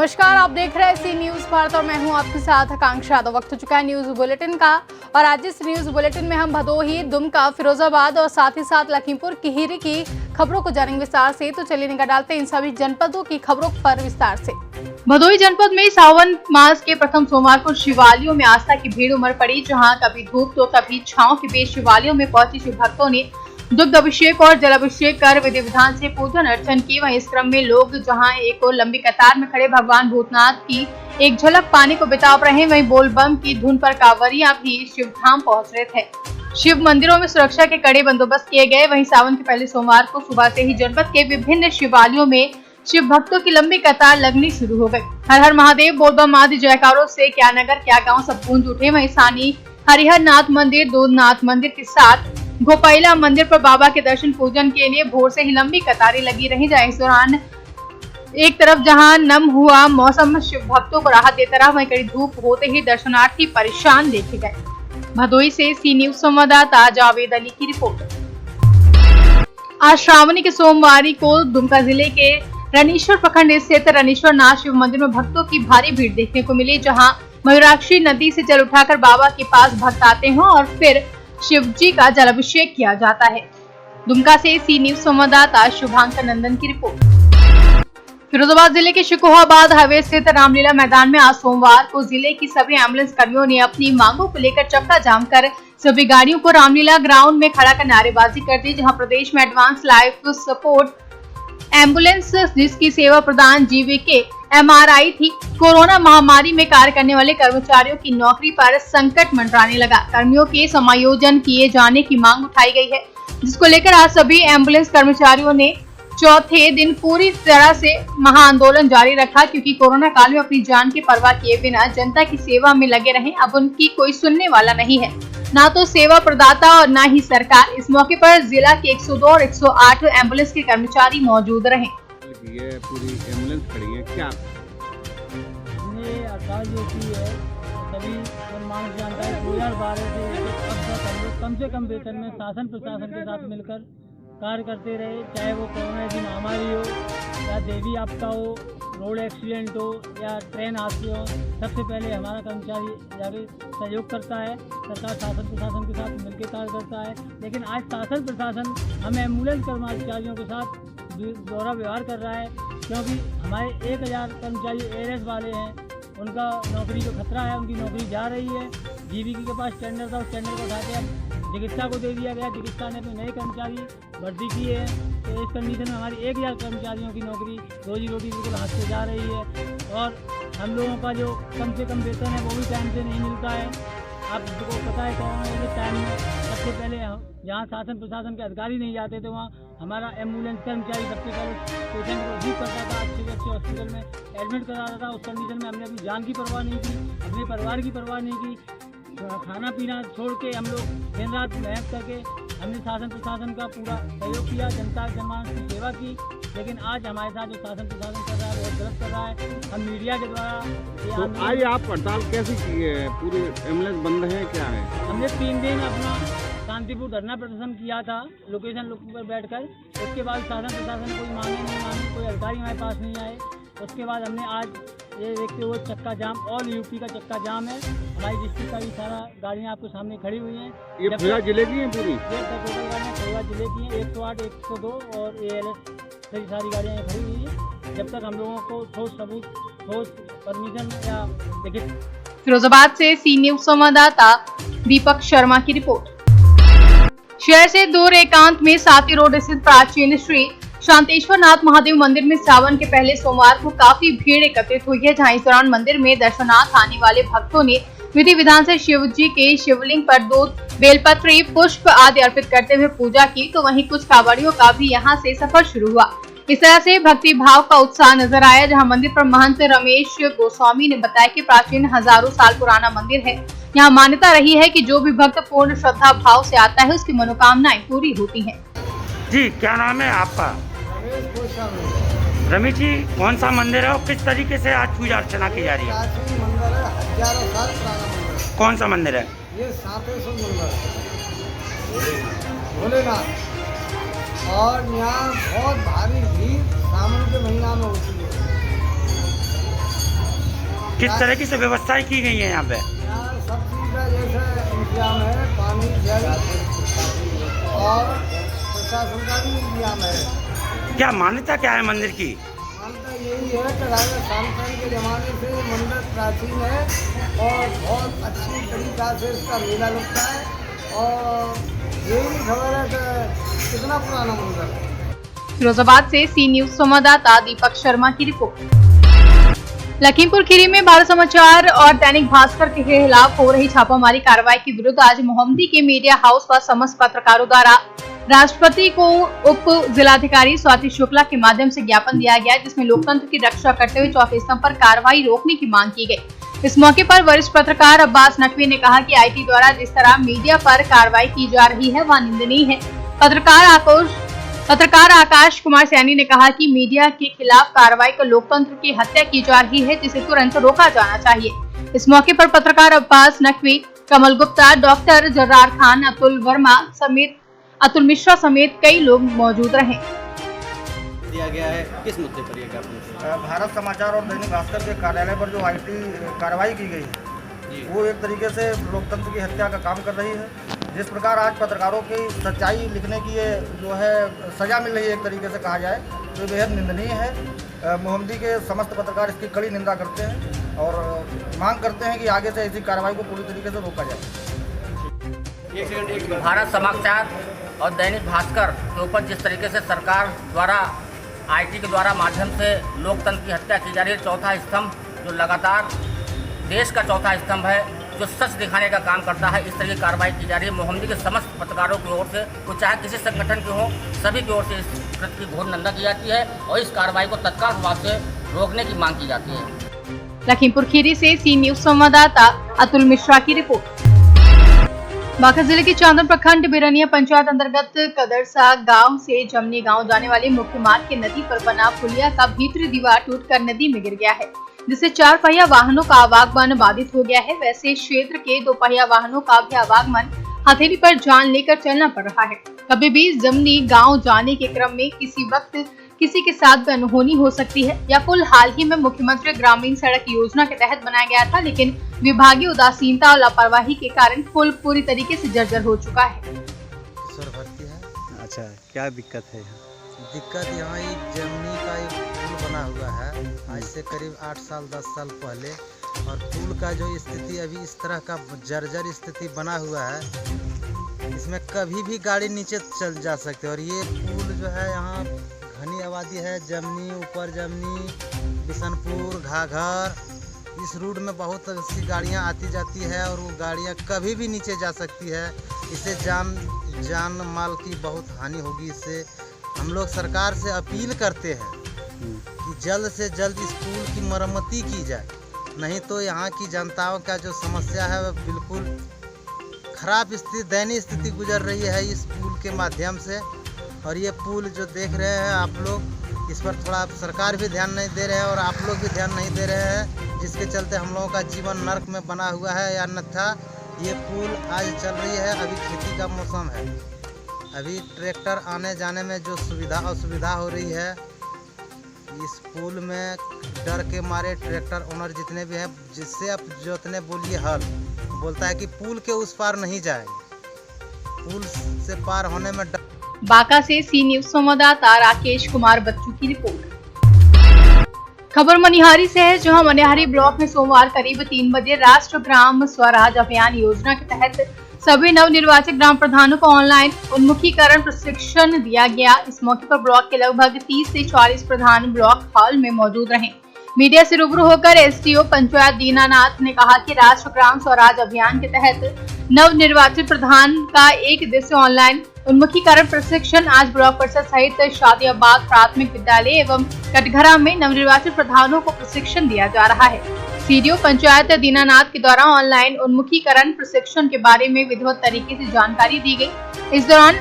नमस्कार, आप देख रहे हैं सी न्यूज भारत और मैं हूं आपके साथ आकांक्षा। तो वक्त हो चुका है न्यूज बुलेटिन का और आज इस न्यूज बुलेटिन में हम भदोही, दुमका, फिरोजाबाद और साथ ही साथ लखीमपुर खीरी की खबरों को जानेंगे विस्तार से। तो चलिए निगाह डालते हैं इन सभी जनपदों की खबरों पर विस्तार से। भदोही जनपद में सावन मास के प्रथम सोमवार को शिवालयों में आस्था की भीड़ उमड़ पड़ी, जहाँ कभी धूप तो कभी छाँव के बीच शिवालयों में पहुंचे शिव भक्तों ने दुग्ध अभिषेक और जलाभिषेक कर विधि विधान से पूजन अर्चन की। वहीं इस क्रम में लोग जहां एक और लंबी कतार में खड़े भगवान भूतनाथ की एक झलक पाने को बिताव रहे, वहीं बोलबम की धुन पर कांवरियां भी शिवधाम पहुंच रहे थे। शिव मंदिरों में सुरक्षा के कड़े बंदोबस्त किए गए। वहीं सावन के पहले सोमवार को सुबह से ही जनपद के विभिन्न शिवालयों में शिव भक्तों की लंबी कतार लगनी शुरू हो गई। हर हर महादेव, बोलबम आदि जयकारों से क्या नगर क्या गाँव सब गूंज उठे। वहीं सानी हरिहर नाथ मंदिर, दूधनाथ मंदिर के साथ गोपाइला मंदिर पर बाबा के दर्शन पूजन के लिए भोर से ही लंबी कतारें लगी रही। इस दौरान एक तरफ जहां नम हुआ मौसम शिव भक्तों को राहत देता रहा, वहीं कड़ी धूप होते ही दर्शनार्थी परेशान देखे गए। भदोही से सी न्यूज संवाददाता जावेद अली की रिपोर्ट। आज श्रावणी के सोमवारी को दुमका जिले के रनीश्वर प्रखंड स्थित रनीश्वर नाथ शिव मंदिर में भक्तों की भारी भीड़ देखने को मिली, जहाँ मयूराक्षी नदी से जल उठाकर बाबा के पास भक्त आते हैं और फिर शिव जी का जलाभिषेक किया जाता है। दुमका से सी न्यूज संवाददाता शुभांकर नंदन की रिपोर्ट। फिरोजाबाद जिले के शिकोहाबाद हाईवे स्थित रामलीला मैदान में आज सोमवार को जिले की सभी एम्बुलेंस कर्मियों ने अपनी मांगों को लेकर चक्का जाम कर सभी गाड़ियों को रामलीला ग्राउंड में खड़ा कर नारेबाजी कर दी, जहां प्रदेश में एडवांस लाइफ सपोर्ट एम्बुलेंस जिसकी सेवा प्रदान जीवीके MRI थी, कोरोना महामारी में कार्य करने वाले कर्मचारियों की नौकरी पर संकट मंडराने लगा। कर्मियों के समायोजन किए जाने की मांग उठाई गई है, जिसको लेकर आज सभी एम्बुलेंस कर्मचारियों ने चौथे दिन पूरी तरह से महाआंदोलन जारी रखा, क्योंकि कोरोना काल में अपनी जान की परवाह किए बिना जनता की सेवा में लगे रहे। अब उनकी कोई सुनने वाला नहीं है, ना तो सेवा प्रदाता और ना ही सरकार। इस मौके पर जिला के 102 और 108 एम्बुलेंस के कर्मचारी मौजूद रहे। ये पूरी एम्बुलेंस खड़ी है क्या? ये हड़ताल जो की है सभी मानव जानता है 2012 से अब तक हम लोग कम से कम वेतन में शासन प्रशासन के साथ मिलकर कार्य करते रहे, चाहे वो कोरोना की महामारी हो या देवी आपदा हो, रोड एक्सीडेंट हो या ट्रेन हादसे हो, सबसे पहले हमारा कर्मचारी जाके सहयोग करता है। सरकार शासन प्रशासन के साथ मिलकर कार्य करता है, लेकिन आज शासन प्रशासन हम एम्बुलेंस कर्मचारियों के साथ दोहरा व्यवहार कर रहा है, क्योंकि हमारे 1000 कर्मचारी एयरएस वाले हैं, उनका नौकरी को खतरा है, उनकी नौकरी जा रही है। जीवीके के पास टेंडर था, उस टेंडर को उठाते अब चिकित्सा को दे दिया गया, चिकित्सा ने अपने नए कर्मचारी भर्ती किए हैं। तो इस कंडीशन में हमारी 1000 कर्मचारियों की नौकरी रोजी रोटी बिल्कुल हाथ से जा रही है और हम लोगों का जो कम से कम वेतन है वो भी टाइम से नहीं मिलता है। आपको पता है कोरोना के टाइम में सबसे पहले जहाँ शासन प्रशासन के अधिकारी नहीं जाते थे, वहाँ हमारा एम्बुलेंस कर्मचारी सबसे पहले पेशेंट को रिसीव करता था, अच्छे से अच्छे हॉस्पिटल में एडमिट कराता था। उस कंडीशन में हमने अपनी जान की परवाह नहीं की, अपने परिवार की परवाह नहीं की, खाना पीना छोड़ के हम लोग दिन रात मेहनत करके हमने शासन प्रशासन का पूरा सहयोग किया, जनता जनमानस की सेवा की। लेकिन आज हमारे साथ जो शासन प्रशासन कर रहा है वो गलत कर रहा है। हम मीडिया के द्वारा तो आज आप हड़ताल कैसे की है? पूरी एम्बुलेंस बंद है क्या है? हमने 3 दिन अपना शांतिपूर्ण धरना प्रदर्शन किया था लोकेशन पर बैठकर। उसके बाद शासन प्रशासन कोई माने नहीं माने, कोई अधिकारी हमारे पास नहीं आए। उसके बाद हमने आज ये देखते हुए चक्का जाम, ऑल यूपी का चक्का जाम है। हमारी डिस्ट्रिक्ट का भी सारा गाड़ियाँ आपके सामने खड़ी हुई हैं। ये फिरोजाबाद जिले की हैं पूरी? ये टोटल गाड़ियाँ फिरोजाबाद जिले की हैं, 108, 102 और ALS सारी गाड़ियाँ यहाँ खड़ी हुई हैं। जब तक हम लोगों को ठोस सबूत, ठोस परमिशन या लिखित। फिरोजाबाद से सी न्यूज संवाददाता दीपक शर्मा की रिपोर्ट। शहर से दूर एकांत में साती रोड स्थित प्राचीन श्री शांतेश्वर नाथ महादेव मंदिर में सावन के पहले सोमवार को काफी भीड़ एकत्रित हुई है, जहां इस दौरान मंदिर में दर्शनार्थ आने वाले भक्तों ने विधि विधान से शिव जी के शिवलिंग पर दूध, बेलपत्री, पुष्प आदि अर्पित करते हुए पूजा की। तो वहीं कुछ कांवड़ियों का भी यहां से सफर शुरू हुआ। इस तरह से भक्ति भाव का उत्साह नजर आया, जहां मंदिर पर महंत रमेश गोस्वामी ने बताया कि प्राचीन हजारों साल पुराना मंदिर है। यहाँ मान्यता रही है कि जो भी भक्त पूर्ण श्रद्धा भाव से आता है उसकी मनोकामनाएं पूरी होती हैं। जी, क्या नाम है आपका? रमेश जी, कौन सा मंदिर है और किस तरीके से आज पूजा अर्चना की जा रही है? प्राचीन मंदिर है, हजारों साल पुराना मंदिर है। कौन सा मंदिर है? ये शांतेश्वर मंदिर भोलेनाथ, और यहाँ बहुत भारी भीड़ सावन के महीना में होती है। किस तरह की से व्यवस्थाएं की गई है यहाँ पे? यहाँ सब चीज़ का जैसे इंतजाम है, पानी जल और प्रशासन का भी इंतजाम है। क्या मान्यता क्या है मंदिर की? मानता यही है कि राजा शांतन के ज़माने से मंदिर प्राचीन है और बहुत अच्छी तरीक़ा से इसका मेला लगता है और यही खबर है कि कितना पुराना मंदिर है। फिरोजाबाद से सी न्यूज संवाददाता दीपक शर्मा की रिपोर्ट। लखीमपुर खीरी में भारत समाचार और दैनिक भास्कर के खिलाफ हो रही छापामारी कार्रवाई के विरुद्ध आज मोहम्मदी के मीडिया हाउस पर समस्त पत्रकारों द्वारा राष्ट्रपति को उप जिलाधिकारी स्वाति शुक्ला के माध्यम से ज्ञापन दिया गया, जिसमें लोकतंत्र की रक्षा करते हुए चौथे स्तंभ पर कार्रवाई रोकने की मांग की गई। इस मौके पर वरिष्ठ पत्रकार अब्बास नकवी ने कहा कि आईटी द्वारा जिस तरह मीडिया पर कार्रवाई की जा रही है वह निंदनीय है। पत्रकार आकाश कुमार सैनी ने कहा कि मीडिया के खिलाफ कार्रवाई कर लोकतंत्र की हत्या की जा रही है, जिसे तुरंत रोका जाना चाहिए। इस मौके पर पत्रकार अब्बास नकवी, कमल गुप्ता, डॉक्टर जर्रार खान, अतुल मिश्रा समेत कई लोग मौजूद रहे। दिया गया है, किस मुद्दे पर ये ज्ञापन? भारत समाचार और दैनिक भास्कर के कार्यालय पर जो आईटी कार्रवाई की गई है वो एक तरीके से लोकतंत्र की हत्या का काम कर रही है। जिस प्रकार आज पत्रकारों की सच्चाई लिखने की ये जो है सज़ा मिल रही है, एक तरीके से कहा जाए तो बेहद निंदनीय है। मोहम्मदी के समस्त पत्रकार इसकी कड़ी निंदा करते हैं और मांग करते हैं कि आगे से ऐसी कार्रवाई को पूरी तरीके से रोका जाए। भारत समाचार और दैनिक भास्कर के ऊपर जिस तरीके से सरकार द्वारा आईटी के द्वारा माध्यम से लोकतंत्र की हत्या की जा रही है, चौथा स्तंभ जो लगातार देश का चौथा स्तंभ है, जो सच दिखाने का काम करता है, इस तरह की कार्रवाई की जा रही है। मोहम्मदी के समस्त पत्रकारों की ओर से, वो चाहे किसी संगठन के हों, सभी की ओर से इस कृत्य की घोर निंदा की जाती है और इस कार्रवाई को तत्काल प्रभाव से रोकने की मांग की जाती है। लखीमपुर खीरी से सी न्यूज संवाददाता अतुल मिश्रा की रिपोर्ट। बांका जिले के चांदन प्रखंड बिरनिया पंचायत अंतर्गत कदरसा गांव से जमनी गांव जाने वाले मुख्य मार्ग के नदी पर बना पुलिया का भीतरी दीवार टूटकर नदी में गिर गया है, जिससे 4 पहिया वाहनों का आवागमन बाधित हो गया है। वैसे क्षेत्र के 2 पहिया वाहनों का भी आवागमन हथेली पर जान लेकर चलना पड़ रहा है। कभी भी जमनी गांव जाने के क्रम में किसी वक्त किसी के साथ भी अनहोनी हो सकती है। यह पुल हाल ही में मुख्यमंत्री ग्रामीण सड़क योजना के तहत बनाया गया था, लेकिन विभागीय उदासीनता और लापरवाही के कारण पुल पूरी तरीके से जर्जर हो चुका है। अच्छा, क्या दिक्कत है यहाँ? दिक्कत यहाँ एक जमनी का एक पुल बना हुआ है आज से करीब 8 साल 10 साल पहले, और पुल का जो स्थिति अभी इस तरह का जर्जर स्थिति बना हुआ है, इसमें कभी भी गाड़ी नीचे चल जा सकते है। और ये पुल जो है यहाँ घनी आबादी है, जमनी, ऊपर जमनी, बिशनपुर, घाघर, इस रूट में बहुत सी गाड़ियाँ आती जाती है और वो गाड़ियाँ कभी भी नीचे जा सकती है। इससे जान माल की बहुत हानि होगी। इससे हम लोग सरकार से अपील करते हैं कि जल्द से जल्द इस पुल की मरम्मती की जाए, नहीं तो यहाँ की जनताओं का जो समस्या है वह बिल्कुल खराब स्थिति, दयनीय स्थिति गुजर रही है इस पुल के माध्यम से। और ये पुल जो देख रहे हैं आप लोग, इस पर थोड़ा सरकार भी ध्यान नहीं दे रहे हैं और आप लोग भी ध्यान नहीं दे रहे हैं, जिसके चलते हम लोगों का जीवन नर्क में बना हुआ है। या अन्यथा ये पुल आज चल रही है, अभी खेती का मौसम है, अभी ट्रैक्टर आने जाने में जो असुविधा हो रही है, इस पुल में डर के मारे ट्रैक्टर ओनर जितने भी हैं, जिससे आप जोतने बोलिए हल, बोलता है कि पुल के उस पार नहीं जाएंगे, पुल से पार होने में डर। बांका से सी न्यूज संवाददाता राकेश कुमार बच्चू की रिपोर्ट। खबर मनिहारी से है, जहां मनिहारी ब्लॉक में सोमवार करीब 3 बजे राष्ट्र ग्राम स्वराज अभियान योजना के तहत सभी नवनिर्वाचित ग्राम प्रधानों को ऑनलाइन उन्मुखीकरण प्रशिक्षण दिया गया। इस मौके पर ब्लॉक के लगभग 30 से 40 प्रधान ब्लॉक हॉल में मौजूद रहे। मीडिया से रूबरू होकर एसडीओ पंचायत दीनानाथ ने कहा कि राष्ट्र ग्राम स्वराज अभियान के तहत नवनिर्वाचित प्रधान का 1 दिवसीय ऑनलाइन उन्मुखीकरण प्रशिक्षण आज ब्लॉक परिषद सहित शादियाबाद प्राथमिक विद्यालय एवं कटघरा में नवनिर्वाचित प्रधानों को प्रशिक्षण दिया जा रहा है। सीडीओ पंचायत दीनानाथ के द्वारा ऑनलाइन उन्मुखीकरण प्रशिक्षण के बारे में विधिवत तरीके से जानकारी दी गई। इस दौरान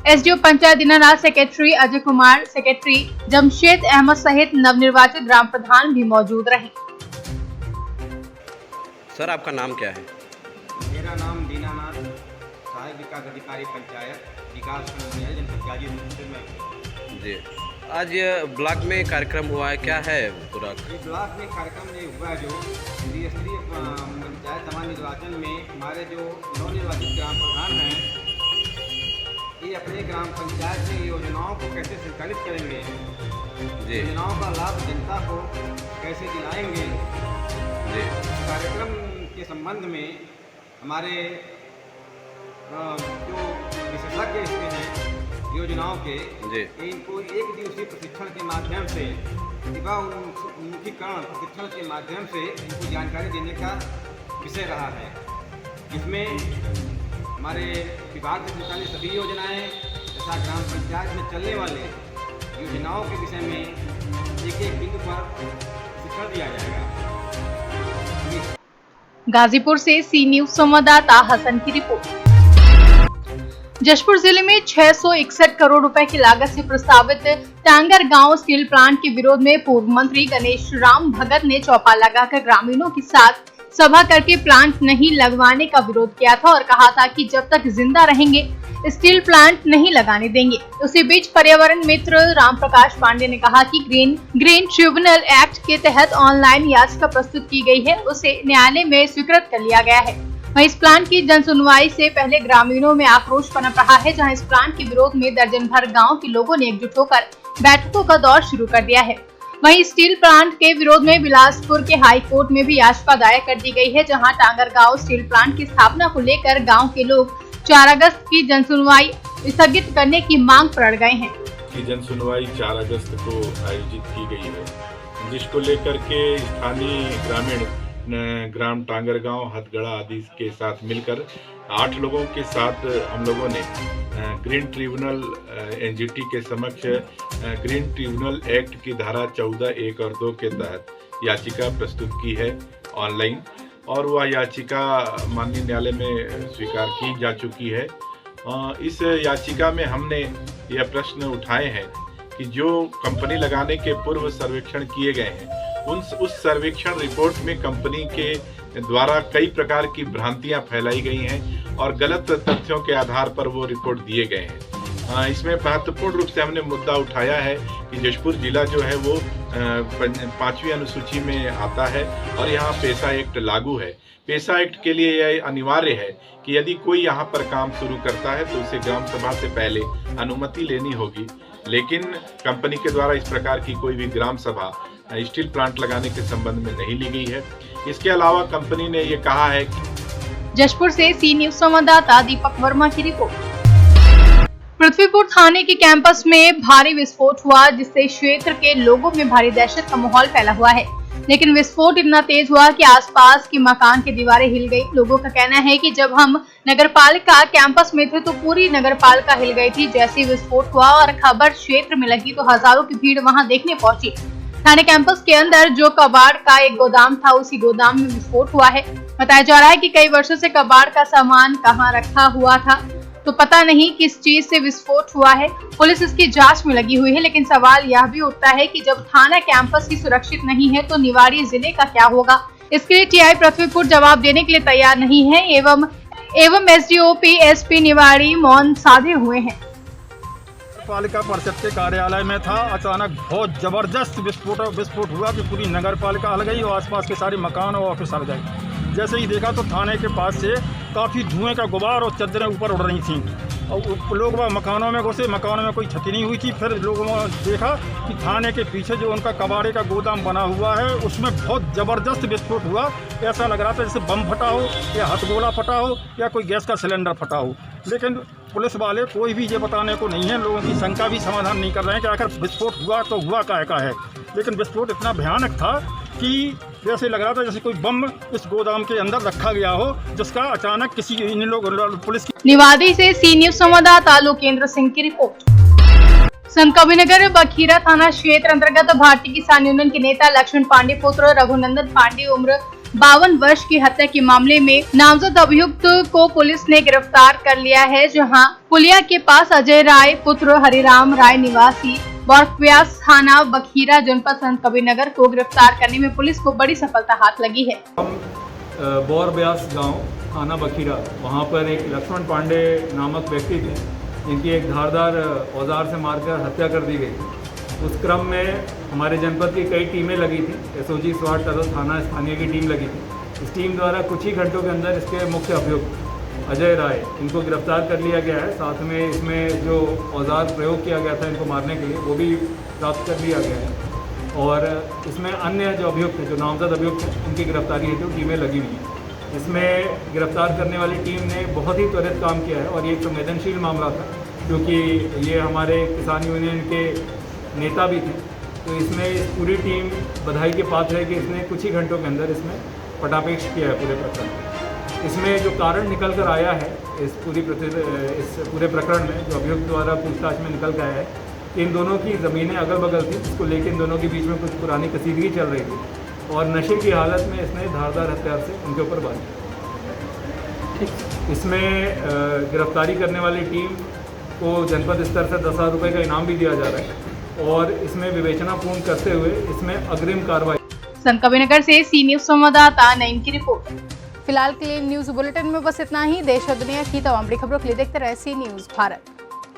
SDO panchayat Dinanath, secretary Ajay Kumar, secretary Jamshed Ahmad सहित नवनिर्वाचित ग्राम प्रधान भी मौजूद रहे। सर, आपका नाम क्या है? मेरा नाम दीनानाथ, सहायक विकास अधिकारी पंचायत विकास खंड जनपद गाजीपुर में। जी। आज ये ब्लॉक में कार्यक्रम हुआ है, क्या है पूरा? ये ब्लॉक में कार्यक्रम ये हुआ है जो त्रिस्तरीय पंचायत सभा निर्वाचन में हमारे जो नवनिर्वाचित ग्राम प्रधान हैं, ये अपने ग्राम पंचायत में योजनाओं को कैसे संचालित करेंगे, योजनाओं का लाभ जनता को कैसे दिलाएंगे। कार्यक्रम के संबंध में हमारे जो विशेषज्ञ इसमें हैं योजनाओं के, इनको एक दिवसीय प्रशिक्षण के माध्यम से युवा उन्मुखीकरण प्रशिक्षण के माध्यम से इनको जानकारी देने का विषय रहा है। इसमें हमारे विभाग से संचालित सभी योजनाएं तथा ग्राम पंचायत में चलने वाले योजनाओं के विषय में एक एक बिंदु पर प्रशिक्षण दिया जाएगा। गाजीपुर से सी न्यूज संवाददाता हसन की रिपोर्ट। जशपुर जिले में 661 करोड़ रुपए की लागत से प्रस्तावित टांगर गांव स्टील प्लांट के विरोध में पूर्व मंत्री गणेश राम भगत ने चौपाल लगाकर ग्रामीणों के साथ सभा करके प्लांट नहीं लगवाने का विरोध किया था और कहा था कि जब तक जिंदा रहेंगे स्टील प्लांट नहीं लगाने देंगे। उसी बीच पर्यावरण मित्र राम प्रकाश पांडे ने कहा कि ग्रीन ट्रिब्यूनल एक्ट के तहत ऑनलाइन याचिका प्रस्तुत की गई है, उसे न्यायालय में स्वीकृत कर लिया गया है। वहीं इस प्लांट की जन सुनवाई से पहले ग्रामीणों में आक्रोश पनप रहा है, जहां इस प्लांट के विरोध में दर्जन भर गाँव के लोगों ने एकजुट होकर बैठकों का दौर शुरू कर दिया है। वहीं स्टील प्लांट के विरोध में बिलासपुर के हाई कोर्ट में भी याचिका दायर कर दी गई है, जहां टांगर गांव स्टील प्लांट की स्थापना को लेकर गांव के लोग 4 अगस्त की जनसुनवाई स्थगित करने की मांग पर अड़ गए हैं। जनसुनवाई 4 अगस्त को आयोजित की गई है, जिसको लेकर के स्थानीय ग्रामीण ग्राम टांगर गांव हथगड़ा आदि के साथ मिलकर 8 लोगों के साथ हम लोगों ने ग्रीन ट्रिब्यूनल एनजीटी के समक्ष ग्रीन ट्रिब्यूनल एक्ट की धारा 14, 1 और 2 के तहत याचिका प्रस्तुत की है ऑनलाइन, और वह याचिका माननीय न्यायालय में स्वीकार की जा चुकी है। इस याचिका में हमने यह प्रश्न उठाए हैं कि जो कंपनी लगाने के पूर्व सर्वेक्षण किए गए हैं, उस सर्वेक्षण रिपोर्ट में कंपनी के द्वारा कई प्रकार की भ्रांतियां फैलाई गई हैं और गलत तथ्यों के आधार पर वो रिपोर्ट दिए गए हैं। इसमें महत्वपूर्ण रूप से हमने मुद्दा उठाया है कि जशपुर जिला जो है वो 5वीं अनुसूची में आता है और यहाँ पेशा एक्ट लागू है। पेशा एक्ट के लिए यह अनिवार्य है कि यदि कोई यहाँ पर काम शुरू करता है तो उसे ग्राम सभा से पहले अनुमति लेनी होगी, लेकिन कंपनी के द्वारा इस प्रकार की कोई भी ग्राम सभा स्टील प्लांट लगाने के संबंध में नहीं ली गई है। इसके अलावा कंपनी ने ये कहा है कि जशपुर से सी न्यूज संवाददाता दीपक वर्मा की रिपोर्ट। पृथ्वीपुर थाने के कैंपस में भारी विस्फोट हुआ, जिससे क्षेत्र के लोगों में भारी दहशत का माहौल फैला हुआ है। लेकिन विस्फोट इतना तेज हुआ कि आसपास की मकान की दीवारें हिल गई। लोगों का कहना है कि जब हम नगरपालिका कैंपस में थे तो पूरी नगरपालिका हिल गई थी। जैसे ही विस्फोट हुआ और खबर क्षेत्र में लगी तो हजारों की भीड़ वहां देखने पहुंची। थाने कैंपस के अंदर जो कबाड़ का एक गोदाम था, उसी गोदाम में विस्फोट हुआ है। बताया जा रहा है कि कई वर्षों से कबाड़ का सामान कहां रखा हुआ था तो पता नहीं किस चीज से विस्फोट हुआ है। पुलिस इसकी जांच में लगी हुई है, लेकिन सवाल यह भी उठता है कि जब थाना कैंपस ही सुरक्षित नहीं है तो निवाड़ी जिले का क्या होगा। इसके लिए टीआई पृथ्वीपुर जवाब देने के लिए तैयार नहीं है एवं एसडीओपी एसपी निवाड़ी मौन साधे हुए हैं। पालिका परिषद के कार्यालय में था, अचानक बहुत जबरदस्त विस्फोट हुआ कि पूरी नगर पालिका हिल गई और आसपास के सारे मकान और ऑफिस हिल गए। जैसे ही देखा तो थाने के पास से काफ़ी धुएं का गुबार और चद्दरें ऊपर उड़ रही थीं और लोग वह मकानों में घुसे, मकानों में कोई क्षति नहीं हुई थी। फिर लोगों ने देखा कि थाने के पीछे जो उनका कबाड़े का गोदाम बना हुआ है उसमें बहुत ज़बरदस्त विस्फोट हुआ। ऐसा लग रहा था जैसे बम फटा हो या हथगोला फटा हो या कोई गैस का सिलेंडर फटा हो, लेकिन पुलिस वाले कोई भी ये बताने को नहीं है। लोगों की शंका भी समाधान नहीं कर रहे हैं कि आखिर विस्फोट हुआ तो हुआ का है। लेकिन विस्फोट इतना भयानक था कि जैसे लग रहा था जैसे कोई बम इस गोदाम के अंदर रखा गया हो, जिसका अचानक किसी इन लोग पुलिस की। निवाड़ी से सी न्यूज संवाददाता लोकेंद्र सिंह की रिपोर्ट। संत कबीरनगर बखीरा थाना क्षेत्र अंतर्गत भारतीय किसान यूनियन के नेता लक्ष्मण पांडे पुत्र रघुनंदन पांडे उम्र 52 वर्ष की हत्या के मामले में नामजद अभियुक्त को पुलिस ने गिरफ्तार कर लिया है, जहां पुलिया के पास अजय राय पुत्र हरिराम राय निवासी बौरव्यास थाना बखीरा जनपद संत कबीरनगर को गिरफ्तार करने में पुलिस को बड़ी सफलता हाथ लगी है। बौरव्यास गांव थाना बखीरा, वहां पर एक लक्ष्मण पांडे नामक व्यक्ति थे, जिनकी एक धारदार औजार से मारकर हत्या कर दी गई। उस क्रम में हमारे जनपद की कई टीमें लगी थी, एसओजी, स्वाट, सदर थाना, स्थानीय की टीम लगी थी। इस टीम द्वारा कुछ ही घंटों के अंदर इसके मुख्य अभियुक्त अजय राय, इनको गिरफ्तार कर लिया गया है। साथ में इसमें जो औजार प्रयोग किया गया था इनको मारने के लिए, वो भी प्राप्त कर लिया गया है। और इसमें अन्य जो अभियुक्त हैं, जो नामजद अभियुक्त हैं, उनकी गिरफ्तारी हेतु टीमें लगी हुई हैं। इसमें गिरफ्तार करने वाली टीम ने बहुत ही त्वरित काम किया है और ये एक संवेदनशील मामला था, क्योंकि ये हमारे किसान यूनियन के नेता भी थे। तो इसमें इस पूरी टीम बधाई के पात्र है कि इसने कुछ ही घंटों के अंदर इसमें पटापेश किया है पूरे प्रकरण में। इसमें जो कारण निकल कर आया है इस पूरे प्रकरण में, जो अभियुक्त द्वारा पूछताछ में निकल कर आया है, इन दोनों की ज़मीनें अगल बगल थी, इसको लेकर इन दोनों के बीच में कुछ पुरानी कसीदगी चल रही थी और नशे की हालत में इसने धारदार हथियार से उनके ऊपर वार किया। ठीक, इसमें गिरफ्तारी करने वाली टीम को जनपद स्तर से 10,000 रुपये का इनाम भी दिया जा रहा है और इसमें विवेचना पूर्ण करते हुए इसमें अग्रिम कार्रवाई। संत कबीरनगर से सी न्यूज संवाददाता नईम की रिपोर्ट। फिलहाल के लिए न्यूज बुलेटिन में बस इतना ही। देश और दुनिया की तमाम बड़ी खबरों के लिए देखते रहे सी न्यूज भारत।